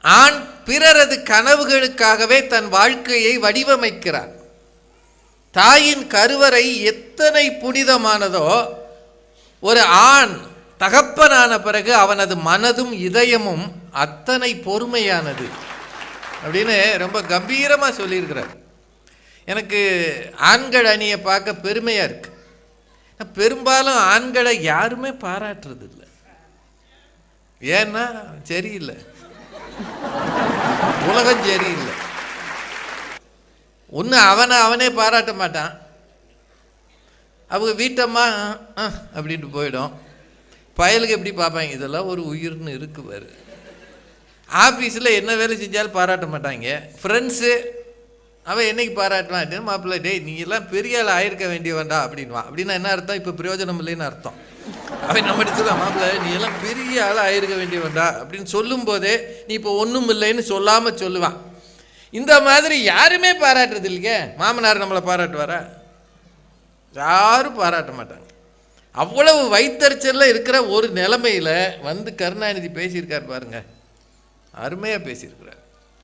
ஆண் பிறரது கனவுகளுக்காகவே தன் வாழ்க்கையை வடிவமைக்கிறார். தாயின் கருவறை எத்தனை புனிதமானதோ, ஒரு ஆண் தகப்பனான பிறகு அவனது மனதும் இதயமும் அத்தனை பொறுமையானது அப்படின்னு ரொம்ப கம்பீரமாக சொல்லியிருக்கிறார். எனக்கு ஆண்கள் அணியை பார்க்க பெருமையாக இருக்கு. பெரும்பாலும் ஆண்களை யாருமே பாராட்டுறது இல்லை. ஏன்னா சரியில்லை, உலகம் சரியில்லை. ஒன்று அவனே பாராட்ட மாட்டான், அவங்க வீட்டம்மா அப்படின்ட்டு போயிடும். பயலுக்கு எப்படி பார்ப்பாங்க, இதெல்லாம் ஒரு உயிர்னு இருக்குவார். ஆஃபீஸில் என்ன வேலை செஞ்சாலும் பாராட்ட மாட்டாங்க. ஃப்ரெண்ட்ஸு அவன் என்னைக்கு பாராட்டுவான், மாப்பிள்ளை டேய் நீ எல்லாம் பெரிய ஆள் ஆயிருக்க வேண்டியவன்டா அப்படின்வான். அப்படின்னா என்ன அர்த்தம், இப்போ பிரயோஜனம் இல்லைன்னு அர்த்தம். அவன் நம்ம எடுத்துக்கலாம், மாப்பிள்ளை நீ எல்லாம் பெரிய ஆள் ஆயிருக்க வேண்டியவன்டா அப்படின்னு சொல்லும் போதே நீ இப்போ ஒன்றும் இல்லைன்னு சொல்லாமல் சொல்லுவான். இந்த மாதிரி யாருமே பாராட்டுறது இல்லைங்க. மாமனார் நம்மளை பாராட்டுவாரா? யாரும் பாராட்ட மாட்டாங்க. அவ்வளவு வைத்தறிச்சலில் இருக்கிற ஒரு நிலைமையில் வந்து கருணாநிதி பேசியிருக்கார் பாருங்க, அருமையாக பேசியிருக்கிறார்.